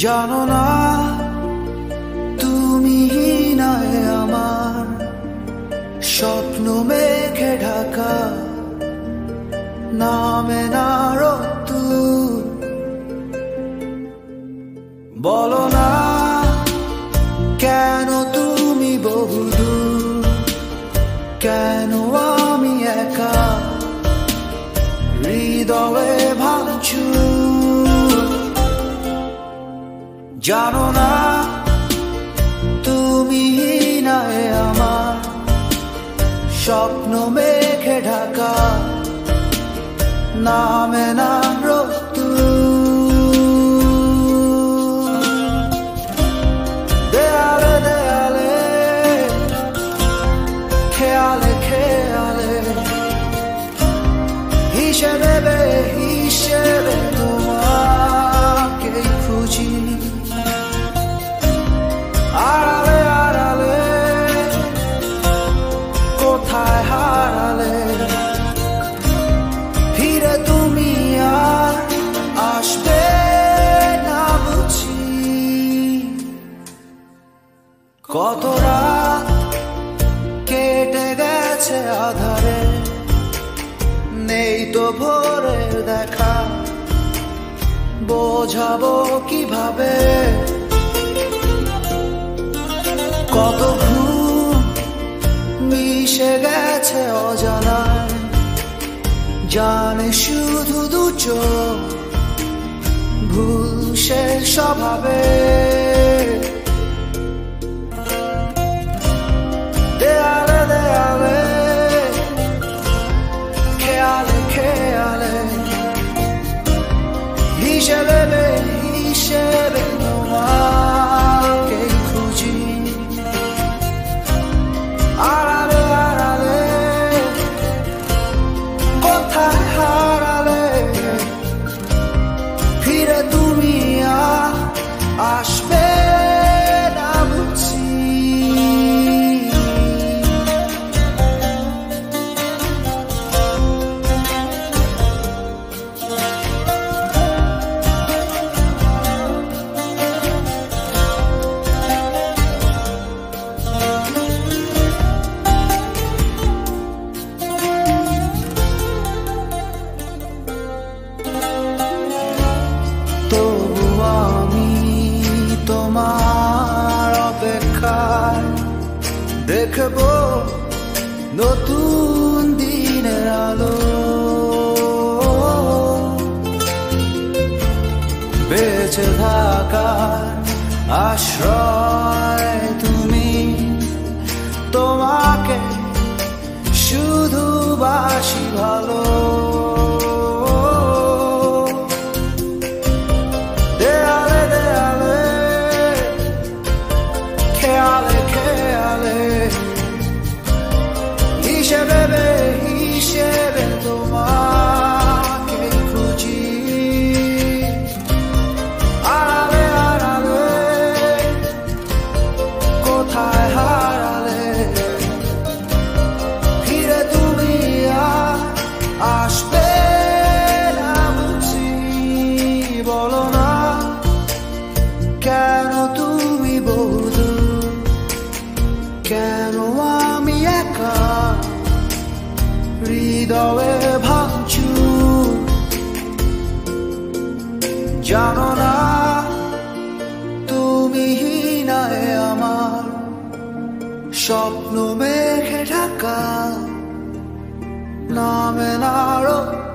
জানো না তুমি নয় আমার স্বপ্ন মেঘে ঢাকা নামে না রোদ্দুর। বলো না কেন তুমি বহুদূর, কেন আমি একা হৃদয়ে ভাঙচুর। জানো না তুমি নয় আমার স্বপ্ন মেঘে ঢাকা নামে না রোদ্দুর। দেয়ালে দেয়ালে খেয়ালে খেয়ালে হিসেবে হিসেবে তোমাকেই খুঁজি। আড়ালে আড়ালে কোথায় হারালে, ফিরে তুমি আর আসবে না বুঝি। কত রাত কেটে গেছে আধারে, নেই তো ভোরের দেখা, বোঝাবো কিভাবে। কত ঘুম মিশে গেছে অজানায়, জানে শুধু দু চোখ ভুল সে স্বভাবে। দেয়ালে দেয়ালে খেয়ালে খেয়ালে হিসেবে হিসেবে তোমাকেই খুঁজি। আড়ালে আড়ালে কোথায় হারালে, ফিরে তুমি আর আসবে না বুঝি। তবু আমি তোমার অপেক্ষায় দেখবো নতুন দিনের আলো। বেঁচে থাকার আশ্রয় তুমি, তোমাকে শুধু বাসি ভালো। দেয়ালে দেয়ালে খেয়ালে খেয়ালে হিসেবে হিসেবে তোমাকে খুঁজি। আড়ালে আড়ালে কোথায় হারালে, ফিরে তুমি আর আসবে না বুঝি। বলো না কেন তুমি বহুদূর, কেন আমি একা হৃদয়ে ভাঙচুর। জানো না তুমি নয় আমার স্বপ্ন মেঘে ঢাকা নামে না রোদ্দুর।